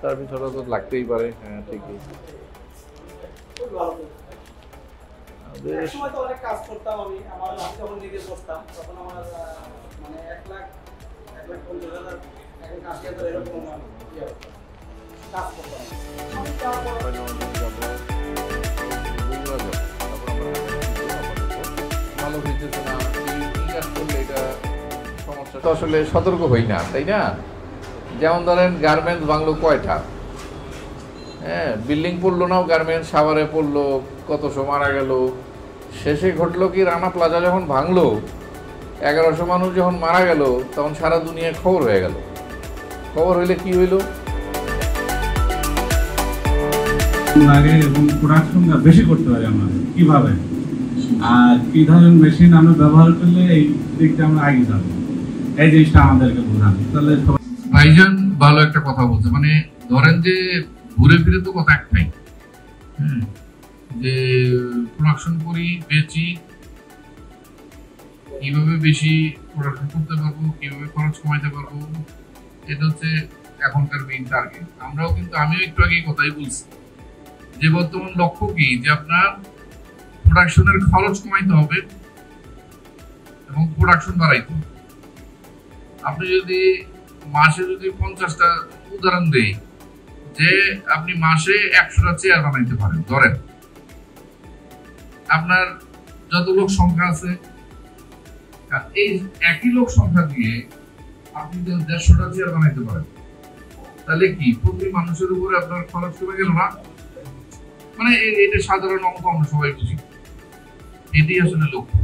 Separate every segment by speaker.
Speaker 1: তার পিছনে তো লাগতেই পারে। হ্যাঁ ঠিকই।
Speaker 2: সময় তো অনেক কাজ করতাম আমি, আমার যখন নিজে করতাম তখন আমার মানে 1,50,000 এখন কাজ করতে এরকম কাজ করতাম।
Speaker 1: ভালো হইতেছে না, কি কাজ করলে এটা সমস্যা তো আসলে সতর্ক হই না, তাই না? যেমন ধরেন গার্মেন্টস ভাঙলো কয়টা, হ্যাঁ বিল্ডিং পড়লো না, গার্মেন্টস সাভারে পড়লো, কত শো মারা গেল। শেষে ঘটলো কি, রানা প্লাজা যখন ভাঙলো 1100 মানুষ যখন মারা গেল, তখন সারা দুনিয়ায় খবর হয়ে গেল। খবর হইলে কি হইল,
Speaker 3: লাগে এবং প্রোডাকশনটা বেশি করতে পারি আমরা কিভাবে, আর কি ধরনের মেশিন আমরা ব্যবহার করলে এই দিকটা আমরা আগে যাবো, এই জিনিসটা আমাদেরকে বোঝানো। তাহলে
Speaker 1: ভাইজান ভালো একটা কথা বলছে, মানে ধরেন যে ঘুরে ফিরে তো কথা একটাই, যে প্রোডাকশন করি, বেচি, কিভাবে বেশি প্রোডাকশন করতে পারবো, কিভাবে খরচ কমাইতে পারবো, এটা হচ্ছে এখনকার মেইন টার্গেট। আমরাও কিন্তু, আমিও একটু আগে কথাই বলছি যে বর্তমান লক্ষ্য কি, যে আপনার প্রোডাকশনের খরচ কমাইতে হবে এবং প্রোডাকশন বাড়াইতে হবে। আপনি যদি মাসে যদি 50টা উদাহরণ দেই, যে আপনি মাসে 100টা চেয়ার বানাইতে পারেন, ধরেন আপনার যত লোক সংখ্যা আছে, এই একই লোক সংখ্যা দিয়ে আপনি যদি 150টা চেয়ার বানাইতে পারেন, তাহলে কি প্রতি মানুষের উপরে আপনার খরচ কমে গেল না? মানে এটা সাধারণ অঙ্ক, আমরা সবাই বুঝি, এটি আসলে লক্ষ্য।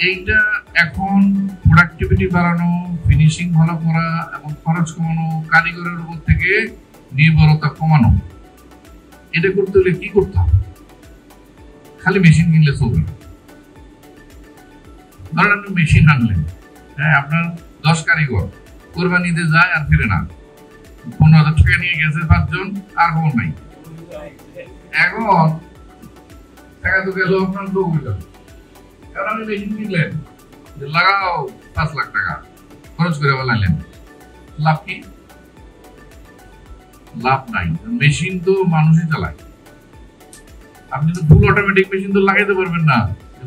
Speaker 1: এইটা এখন প্রোডাক্টিভিটি বাড়ানো, ফিনিশিং ভালো করা এবং খরচ কমানো, কারিগরের উপর থেকে নির্ভরতা কমানো, এটা করতে হলে কি করতে হবে? খালি মেশিন কিনলে চলবে না। ধরেন আপনি মেশিন আনলেন, হ্যাঁ আপনার 10 কারিগর কোরবানিতে যায় আর ফিরে না, 15,000 টাকা নিয়ে গেছে 5 জন, আর খবর নাই। এখন টাকা তো গেল আপনার 2 মিটার, কারণ আপনি মেশিন কিনলেন, লাগাও 5 লাখ টাকা খরচ করে বানাইলেন, লাভ কি? লাভ নাই। মেশিন তো মানুষই চালায়, আপনি তো ফুল অটোমেটিক মেশিন তো লাগাইতে পারবেন না,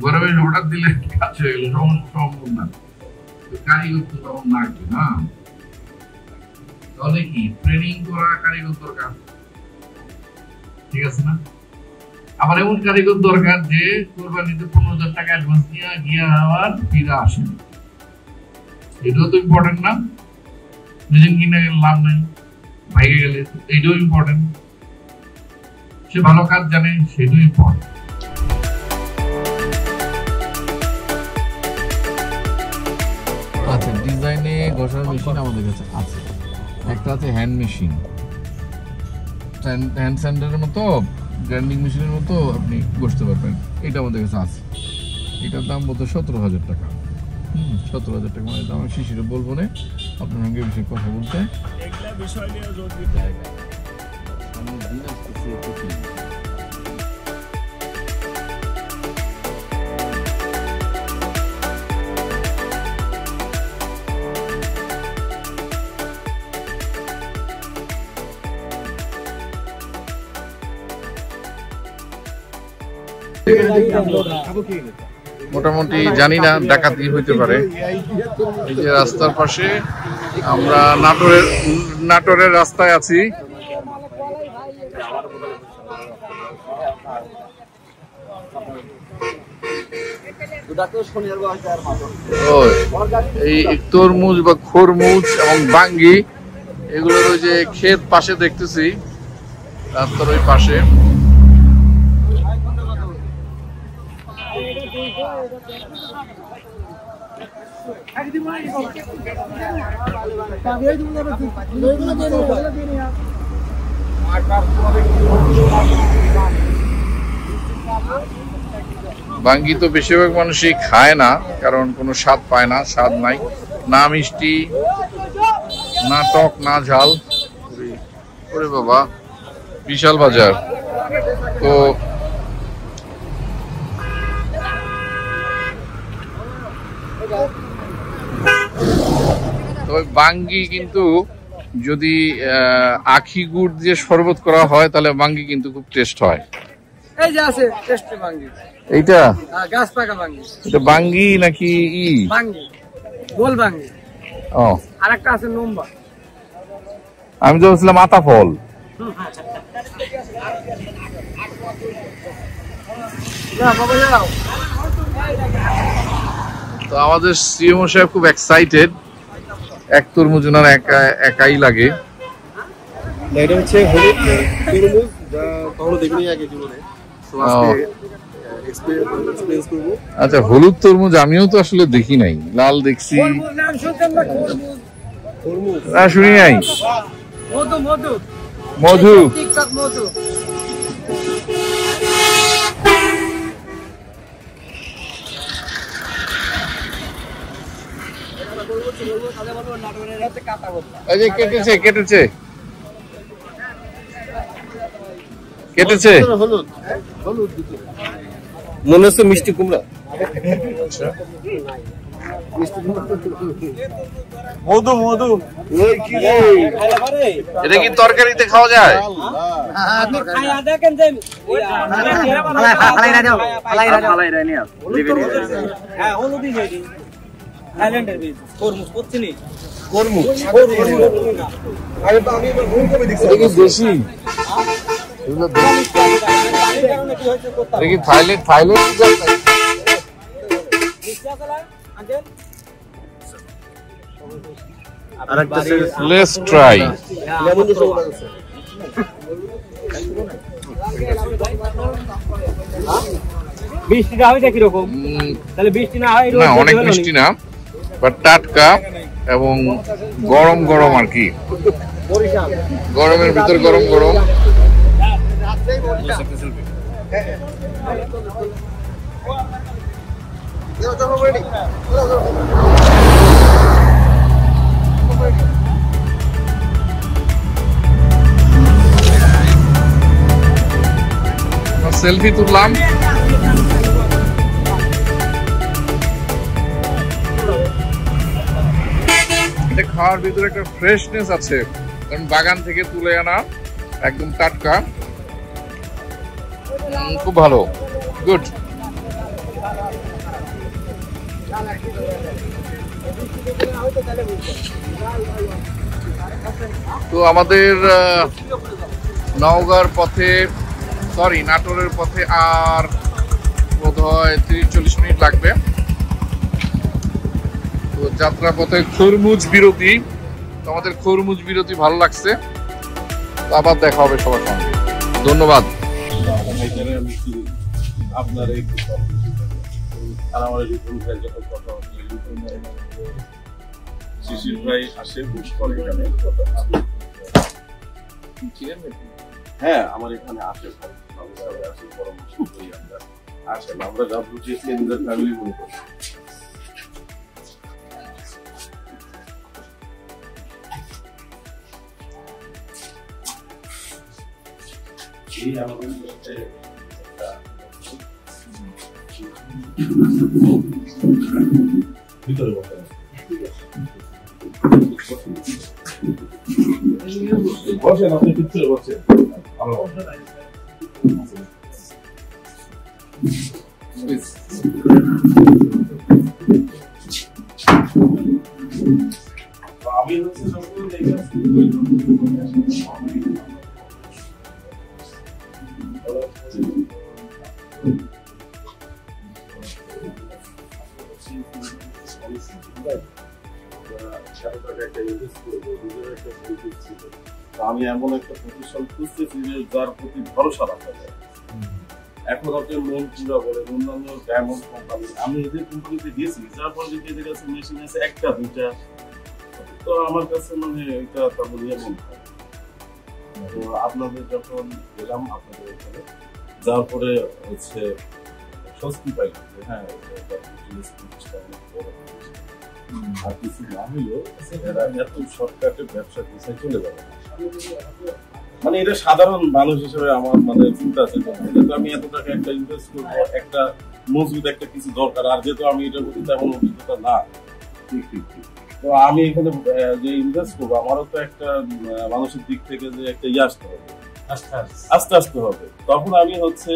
Speaker 1: ঘরে বসে অর্ডার দিলে কাজ হয়ে গেল, সম্ভব না। কারিগর তো তখন লাগবে না, তাহলে কি ট্রেনিং করা কারিগর দরকার, ঠিক আছে না? আবার এমন কারিগর দরকার যে কোরবানিতে 15,000 টাকা অ্যাডভান্স নিয়ে গিয়ে আবার ফিরে আসেন, এটাও তো ইম্পর্টেন্ট না? মেশিন কিনে লাভ নাই, ভাইগে গেলে, এইটাও ইম্পর্টেন্ট। সে ভালো কাজ জানে, সেটাও ইম্পর্টেন্ট। আচ্ছা, ডিজাইনে ঘষার মেশিন আমাদের কাছে আছে, একটা আছে হ্যান্ড মেশিন, হ্যান্ড স্যান্ডারের মতো, গ্রাইন্ডিং মেশিনের মতো আপনি ঘষতে পারবেন, এটা আমাদের কাছে আছে। এটার দাম বলতে 17,000 টাকা। 17,000 টাকা, মানে দাম আমি শিশিরে বলবো না, আপনার সঙ্গে বিষয়ে কথা বলতে। মোটামুটি জানি না, ডাকাতি হইতে পারে। এই যে রাস্তার পাশে, আমরা নাটোরের রাস্তায় আছি। এই তরমুজ বা খরমুজ এবং বাঙ্গি, এগুলোর ওই যে ক্ষেত পাশে দেখতেছি, রাস্তার ওই পাশে। বাঙ্গি তো বেশিরভাগ মানুষই খায় না, কারণ কোনো স্বাদ পায় না, স্বাদ নাই, না মিষ্টি, না টক, না ঝাল। ওরে বাবা, বিশাল বাজার। তো বাঙ্গি কিন্তু যদি আখি গুড় দিয়ে শরবত করা হয় তাহলে ভাঙ্গি কিন্তু খুব টেস্ট হয়।
Speaker 2: এই যে আছে টেস্টি ভাঙ্গি,
Speaker 1: এইটা
Speaker 2: গাছ পাকা ভাঙ্গি।
Speaker 1: এটা ভাঙ্গি নাকি
Speaker 2: ভাঙ্গি, গোল ভাঙ্গি।
Speaker 1: ও,
Speaker 2: আরেকটা আছে লম্বা।
Speaker 1: আমি তো বলছিলাম আতা ফল। তো আমাদের সিএমও সাহেব খুব এক্সাইটেড, এক তরমুজ ওনার একাই লাগে।
Speaker 4: এটা হচ্ছে হলুদ তরমুজ, যা কখনো দেখিনি আগে জীবনে।
Speaker 1: আচ্ছা, হলুদ তরমুজ আমিও তো আসলে দেখি নাই, লাল দেখছি, শুনি নাই।
Speaker 2: মধু মধু
Speaker 1: মধু
Speaker 2: মধু
Speaker 1: কেটেছে কেটেছে কেটেছে
Speaker 4: হলুদ হলুদ মনে হচ্ছে মিষ্টি কুমড়া। মধু মধু
Speaker 1: এটা কি তরকারিতে খাওয়া যায়? দেশি Let's try.
Speaker 2: বৃষ্টিটা হয় কিরকম? তাহলে বৃষ্টি না হয়
Speaker 1: না, অনেক মিষ্টি না, বাট টাটকা এবং গরম গরম আর কি, গরমের ভিতর গরম গরম। সেলফি তুললাম। এটা খাওয়ার ভিতরে একটা ফ্রেশনেস আছে, কারণ বাগান থেকে তুলে আনা, একদম টাটকা, খুব ভালো, গুড। তো আমাদের নওগাঁর পথে, সরি নাটোরের পথে আর বোধহয় 30-40 মিনিট লাগবে। তো যাত্রা পথে খরমুজ বিরতি, তো আমাদের খরমুজ বিরতি ভালো লাগছে। তো আবার দেখা হবে সবার সঙ্গে, ধন্যবাদ।
Speaker 5: আপনার এই আর আমার রিপন ভাই যখন কথা হচ্ছে, শিশির ভাই আসে বুঝ করে এখানে। হ্যাঁ, আমার এখানে আসে, আসে পরামর্শ করি আমরা, আসেন আমরা যা বুঝি নিজের ফ্যামিলি মনে করি। এই আমাদের ভিতরে বসেন, আপনি ভিতরে বসেন। আমি হচ্ছে সকল আমি এমন একটা প্রতিষ্ঠান খুঁজতেছি যে যার প্রতি ভরসা রাখা যায়। এখন আপনি মন পুরা বলেন অন্যান্য ডায়মন্ড কোম্পানি, আমি এদের কোম্পানিতে গেছি, যার পর দেখি এদের কাছে মেশিন আছে একটা দুইটা, তো আমার কাছে মানে এটা তেমন এমন হয়। তো আপনাদের যখন গেলাম আপনাদের এখানে, যার পরে হচ্ছে স্বস্তি পাই যে হ্যাঁ আর কিছু না হলেও এরা এত শর্টকাটে ব্যবসা গুছায় চলে যাবে। মানে এটা সাধারণ মানুষ হিসেবে আমার মানে চিন্তা আছে, যেহেতু আমি এত টাকা একটা ইনভেস্ট করবো, একটা মজবুত একটা কিছু দরকার, আর যেহেতু আমি এটার প্রতি তেমন অভিজ্ঞতা না, ঠিক ঠিক ঠিক তো আমি এখানে যে ইনভেস্ট করবো আমারও তো একটা মানসিক দিক থেকে যে একটা আসতে হবে, আস্তে আস্তে হবে। তখন আমি হচ্ছে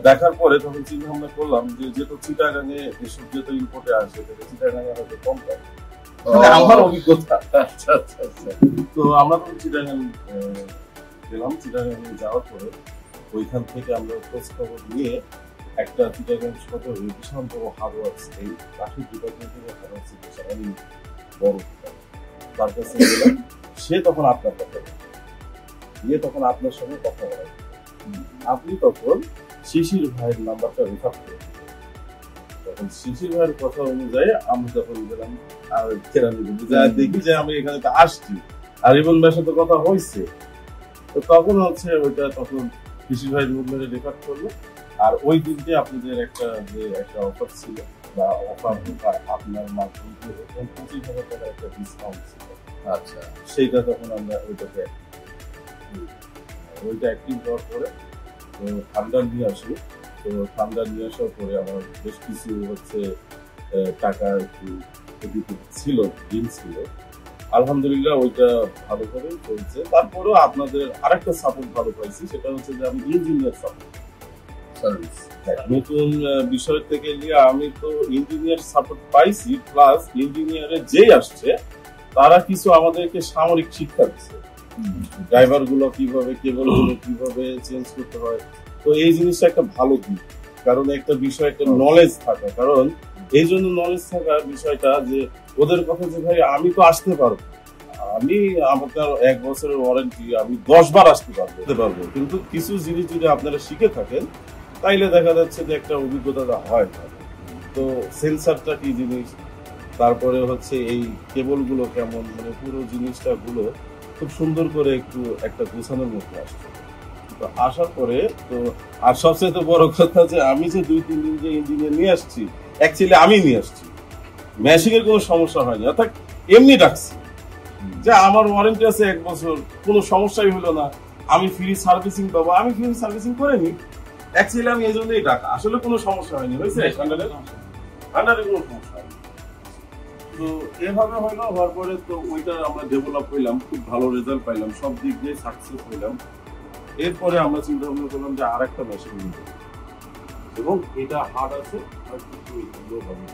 Speaker 5: দেখার পরে তখন চিন্তা ভাবনা করলাম যে যেহেতু চিটাগাঙে এসব যেহেতু ইম্পোর্টে আসে চিটাগাঙে হয়তো কম পাই, আমার অভিজ্ঞতা। আচ্ছা আচ্ছা আচ্ছা। তো আমরা তখন চিটাগাং গেলাম। চিটাগাঙে যাওয়ার পরে ওইখান থেকে আমরা খোঁজ খবর নিয়ে একটা চিটাগাং শহরে বিশাল বড় হারবার এই কাঠের ডিপার্টমেন্ট থেকে হারবার সিটি অনেক বড়, তার কাছে গেলাম। সে তখন আপনার কথা নিয়ে তখন আপনার সঙ্গে কথা বলে, আপনি তখন শিশির ভাইয়ের নাম্বারটা রেফার করে, তখন শিশির ভাইয়ের কথা অনুযায়ী আমি তখন গেলাম আর কেরানীগঞ্জে যা দেখি যে আমি এখানে তো আসছি আর রিবন ভাইয়ের সাথে কথা হয়েছে। তো তখন হচ্ছে ওইটা তখন শিশির ভাই রিবন ভাইয়ের রেফার করলো। আর ওই দিনকে আপনাদের একটা অফার ছিল বা অফার আপনার মাধ্যমে 25,000 টাকার একটা ডিসকাউন্ট ছিল।
Speaker 1: আচ্ছা,
Speaker 5: সেইটা তখন আমরা ওইটা অ্যাক্টিভ হওয়ার পরে তো ঠান্ডা নিয়ে আসি। তো ঠান্ডা নিয়ে আসার পরে আমার বেশ কিছু হচ্ছে টাকা একটু ছিল, ঋণ ছিল। আলহামদুলিল্লাহ ওইটা ভালোভাবে চলছে। তারপরেও আপনাদের আরেকটা সাপোর্ট ভালো পাইছি, সেটা হচ্ছে যে আমি ইঞ্জিনিয়ার সাপোর্ট সার্ভিস নতুন বিষয় থেকে নিয়ে আমি তো ইঞ্জিনিয়ার সাপোর্ট পাইছি, প্লাস ইঞ্জিনিয়ারে যেই আসছে তারা কিছু আমাদেরকে সামরিক শিক্ষা দিচ্ছে, ড্রাইভার গুলো কিভাবে, কেবল গুলো কিভাবে চেঞ্জ করতে হয়। তো এই জিনিসটা একটা ভালো দিক, কারণ একটা বিষয় একটা নলেজ থাকা, কারণ এই জন্য নলেজ থাকার বিষয়টা যে ওদের কথা যে ভাই আমি তো আসতে পারবো, আমি আমার 1 বছরের ওয়ারেন্টি, আমি 10 বার আসতে পারবো, কিন্তু কিছু জিনিস যদি আপনারা শিখে থাকেন তাইলে দেখা যাচ্ছে যে একটা অভিজ্ঞতা হয়। তো সেন্সারটা কি জিনিস, তারপরে হচ্ছে এই কেবল গুলো কেমন, মানে পুরো জিনিসটা গুলো খুব সুন্দর করে একটু একটা গোছানোর মধ্যে আসছে। তো আসার পরে তো আর সবচেয়ে তো বড় কথা যে আমি যে 2-3 দিন যে ইঞ্জিনিয়ার নিয়ে আসছি, অ্যাকচুয়ালি আমি নিয়ে আসছি, মেশিনের কোনো সমস্যা হয়নি, অর্থাৎ এমনি ডাকছি যে আমার ওয়ারেন্টি আছে 1 বছর, কোনো সমস্যাই হলো না, আমি ফ্রি সার্ভিসিং পাবো, আমি ফ্রি সার্ভিসিং করে নিই। অ্যাকচুয়ালি আমি এই জন্যই ডাকা, আসলে কোনো সমস্যা হয়নি, হয়েছে আন্ডারে কোনো সমস্যা হয়নি। তো এভাবে হলো, হওয়ার পরে তো ওইটা আমরা ডেভেলপ হইলাম, খুব ভালো রেজাল্ট পাইলাম, সব দিক দিয়ে সাকসেস হইলাম। এরপরে আমরা চিন্তা ভাবনা করলাম যে আর একটা মেশিন নিব, এবং এটা হার্ড আছে আর একটু লো হবে।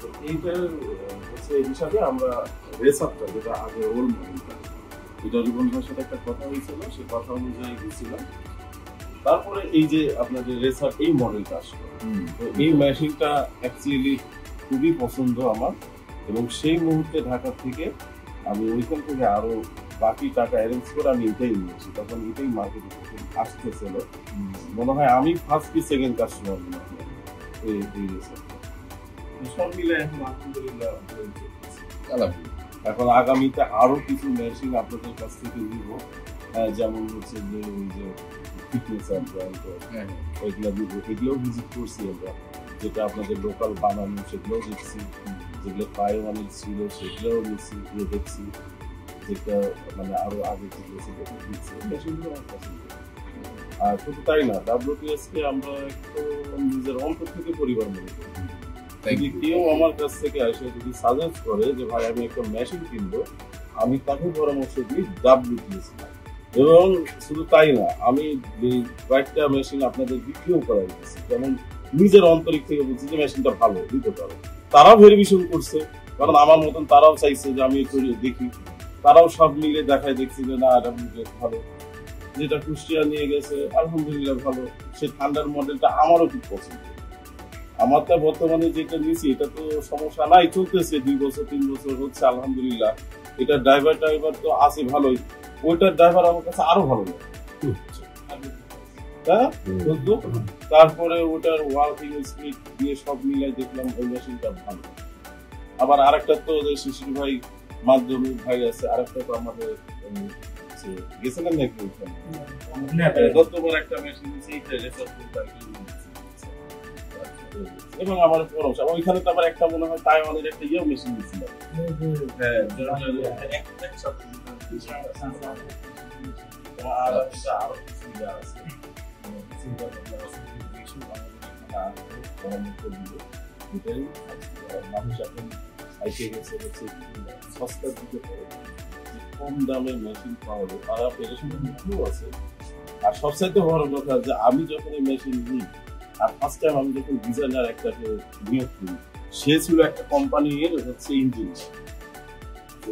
Speaker 5: তো এইটার হচ্ছে হিসাবে আমরা রেসারটা, যেটা আগে ওর মডেলটা, এটা রিবন ভাইয়ের সাথে একটা কথা হয়েছিল, সেই কথা অনুযায়ী গেছিলাম। তারপরে এই যে আপনাদের রেসার এই মডেলটা আসলো, তো এই মেশিনটা অ্যাকচুয়ালি খুবই পছন্দ আমার, এবং সেই মুহূর্তে ঢাকা থেকে আমি ওইখান থেকে আরো বাকি টাকা অ্যারেঞ্জ করে আমি এটাই নিয়েছি। তখন এটাই মার্কেটে আসতেছিল, মনে হয় আমি ফার্স্ট কি সেকেন্ড কাস্টমার এই রেসারটা। সব মিলে এখন আলহামদুলিল্লাহ এখন আগামীতে আরো কিছু মেশিন আপনাদের কাছ থেকে নিব, যেমন হচ্ছে যে ওই যে ফিটনেস ওইগুলো নিব, এগুলোও ভিজিট করছি আমরা, যেটা আপনাদের লোকাল বানানো সেগুলোও দেখছি, যেগুলো পাইওয়ানের ছিল সেগুলোও নিচ্ছি, দেখছি, যেটা মানে আরো আগে যেগুলো সেগুলো দেখছি, মেশিনগুলো আমার পছন্দ। আর শুধু তাই না, WTS কে আমরা একটু নিজের অন্তর থেকে পরিবার মনে করি। যদি কেউ আমার কাছ থেকে এসে যদি সাজেস্ট করে যে ভাই আমি একটা মেশিন কিনবো, আমি তাকে পরামর্শ দিই WTS। এবং শুধু তাই না, আমি কয়েকটা মেশিন আপনাদের বিক্রিও করা দিচ্ছি, যেমন নিজের আন্তরিক থেকে বলছি যে মেশিনটা ভালো দিতে পারো। তারাও ভেরিফিকেশন করছে, কারণ আমার মতন তারাও চাইছে যে আমি একটু দেখি, তারাও সব মিলে দেখায়, দেখছি যে না WTS ভালো। যেটা কুষ্টিয়া নিয়ে গেছে আলহামদুলিল্লাহ ভালো, সে ঠান্ডার মডেলটা আমারও খুব পছন্দ। আমার তো বর্তমানে যেটা নিয়েছি এটা তো সমস্যা নাই, চলতেছে 2 বছর 3 বছর হচ্ছে আলহামদুলিল্লাহ। এটা ড্রাইভার তো আছে ভালোই, ওইটার ড্রাইভার আমার কাছে আরো ভালো লাগে। তারপরে ওটার ওয়ার্কিং স্পিড দিয়ে সব মিলাই দেখলাম ওই মেশিনটা ভালো। আবার আরেকটা তো শিশির ভাই মাধ্যমিক ভাই আছে, আরেকটা তো আমাদের গেছিলেন নাকি ওইখানে দত্তবার একটা মেশিন দিচ্ছে, এবং আমার পরামর্শ ওইখানে তো আবার একটা মনে হয় তাইওয়ানের একটা ইয়ে মেশিন দিচ্ছিল। মানুষ এখন আইকে গেছে হচ্ছে সস্তার দিকে পড়ে কম দামে মেশিন পাওয়া যায় তারা পেরেশানি মুখেও আছে। আর সবচাইতে বড় কথা যে আমি যখন এই মেশিন নিই আর ফার্স্ট টাইম আমি যখন ডিজাইনার একটাকে নিয়োগ করি, সে ছিল একটা কোম্পানির হচ্ছে ইঞ্জিনিয়ার,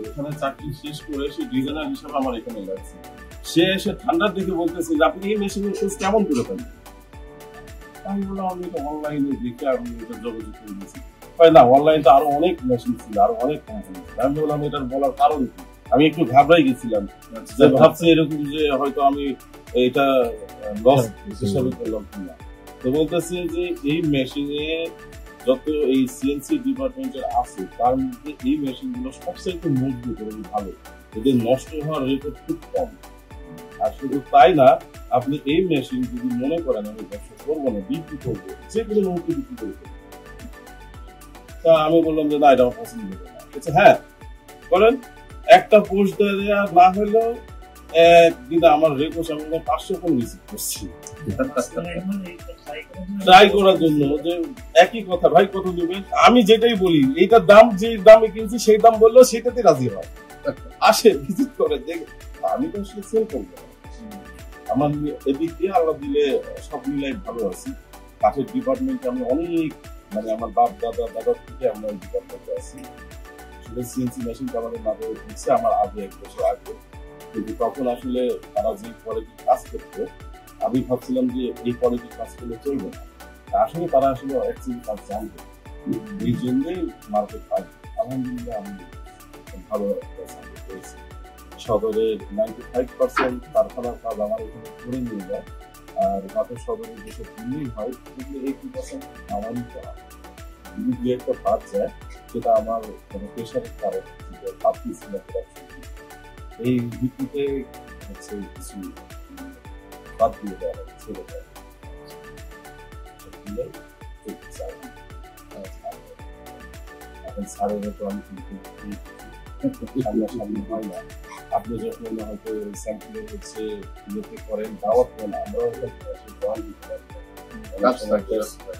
Speaker 5: এখানে চাকরি শেষ করে সে ডিজাইনার হিসেবে আমার এখানে লাগছে। সে এসে ঠান্ডার দিকে বলতেছে যে আপনি এই মেশিনের সুইচ কেমন করে পান? আমি বললাম আমি এটা অনলাইনে দেখে আমি এটা যোগাযোগ করে দিয়েছি। না, অনলাইনে আরো অনেক মেশিন ছিল, আরো অনেক কোম্পানি ছিল। আমি বললাম এটার বলার কারণ কি? আমি একটু ঘাবড়াই গেছিলাম যে ভাবছি এরকম যে হয়তো আমি এটা লস হিসাবে করলাম কিনা। তো বলতেছে যে এই মেশিনে যত এই সিএনসি ডিপার্টমেন্টের আছে তার মধ্যে এই মেশিন গুলো সবচেয়ে মজবুত এবং ভালো, এদের নষ্ট হওয়ার রেকর্ড খুব কম। আর শুধু তাই না, আপনি এই মেশিন যদি মনে করেন আমি ব্যবসা করবো না, বিক্রি করবো, যে কোনো মুহূর্তে বিক্রি করবো, তা আমি বললাম যে না এটা আমার পছন্দ হবে না। হ্যাঁ করেন, একটা পোস্ট দেওয়া না হলেও একদিন আমার রেকর্ড আমি 500 কোন রিসিভ করছি ট্রাই করার জন্য যে একই কথা, ভাই কত নেবেন? আমি যেটাই বলি এইটার দাম যে দামে কিনছি সেই দাম বললেও সেটাতে রাজি হয়, আসে ভিজিট করে দেখে। আমি তো আসলে সেল করবো না, আমার এদিক দিয়ে আল্লাহ দিলে সব মিলাই ভালো আছি। কাঠের ডিপার্টমেন্টে আমি অনেক মানে আমার বাপ দাদার থেকে আমরা ওই ডিপার্টমেন্টে আছি। আসলে সিএনসি মেশিন আমাদের মাঝে দিচ্ছে আমার আগে 1 বছর আগে, কিন্তু তখন আসলে তারা যে কোয়ালিটির কাজ করতো আমি ভাবছিলাম যে এই কোয়ালিটির কাজ করলে চলবে না। আসলে তারা আসলে অ্যাকচুয়ালি কাজ জানতো, এই জন্যই মার্কেট পাই। আলহামদুলিল্লাহ আমি ভালো সাপোর্ট পেয়েছি। সদরের 95% কারখানার কাজ আমার এখানে করে নিয়ে যায়, আর বাকি সদরের যেসব দিল্লি হয় সেগুলো 80% আমারই করা। যদি একটা বাদ যায় সেটা আমার প্রেশারের কারণ, এই ভিত্তিতে হচ্ছে কিছু বাদ দিয়ে দেওয়া হয়, ছেড়ে দেওয়া এখন সারের তো আমি সামনাসামনি হয় না। আপনি যখন হয়তো স্যাম্পলে হচ্ছে ইয়েতে করেন, দাওয়াত করেন, আমরাও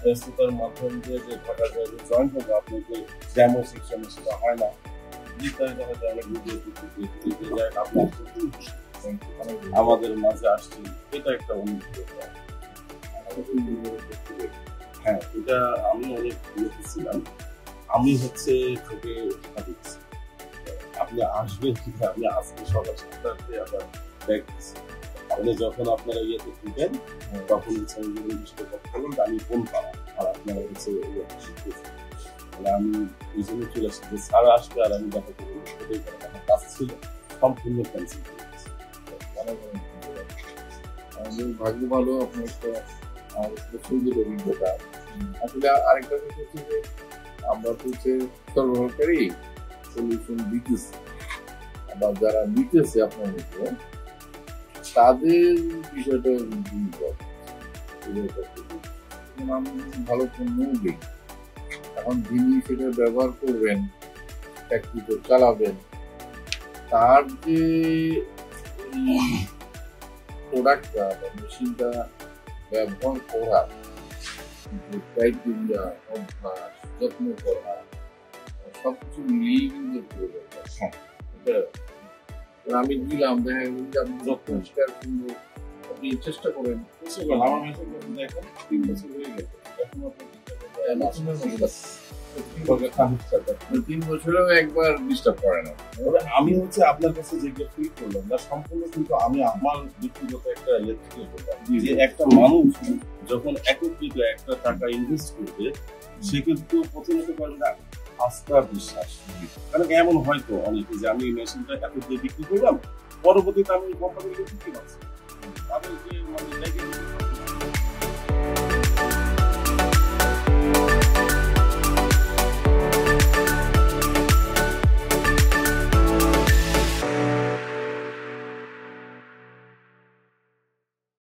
Speaker 5: ব্যস্ততার মাধ্যম দিয়ে যে থাকা যায় যে জয়েন্ট হবে আপনাকে ডেমো সেকশনে সেটা হয় না। আমাদের মাঝে আসছে এটা একটা অভিজ্ঞতা। হ্যাঁ, এটা আমি অনেক লিখেছিলাম। আমি হচ্ছে থেকে দিচ্ছি আপনি আসবেন, আমি আজকে সকাল 7টাতে আবার ব্যাগ দিচ্ছি। আপনি যখন আপনারা ইয়েতে ঢুকেন তখন হচ্ছে আমি কোন পাড়া আর আপনারা হচ্ছে আমি এই জন্য চলে আসছি যে স্যার আসবে আর আমি দেখা করি আমার কাজ ছিল সম্পূর্ণ ক্যান্সেল করে দিচ্ছি।
Speaker 1: ভাগ্য ভালো, আপনার একটা সুন্দর অভিজ্ঞতা। আসলে আরেকটা বিষয় হচ্ছে যে আমরা তো হচ্ছে সরবরাহকারী সলিউশন দিতেছি, আবার যারা নিতেছে আপনার মধ্যে তাদের বিষয়টা আমি ভালো পণ্য দিই। এখন যিনি সেটা ব্যবহার করবেন, ফ্যাক্টরিতে চালাবেন, তার যে প্রোডাক্টটা বা মেশিনটা ব্যবহার করা, ক্রাইটেরিয়া, অভ্যাস, যত্ন করা, সবকিছু মিলিয়ে কিন্তু আমি দিলাম, দেখা গেল যে আপনি যত্ন কিন্তু আপনি চেষ্টা করেন।
Speaker 5: আমার মেশিন দেখেন 3 বছর হয়ে গেছে, এখন আপনার
Speaker 1: 3 বছরেও একবার ডিস্টার্ব করে না।
Speaker 5: আমি হচ্ছে আপনার কাছে যেগুলো ফিল করলাম না সম্পূর্ণ কিন্তু আমি আমার ব্যক্তিগত একটা ইয়ে থেকে বললাম যে একটা মানুষ যখন একত্রিত একটা টাকা ইনভেস্ট করবে সে কিন্তু প্রথমত করে না আস্থা বিশ্বাস। কারণ এমন হয়তো অনেকে যে আমি এই মেশিনটা এত দিয়ে বিক্রি করলাম, পরবর্তীতে আমি কোম্পানিকে বিক্রি করছি, তাদের যে মানে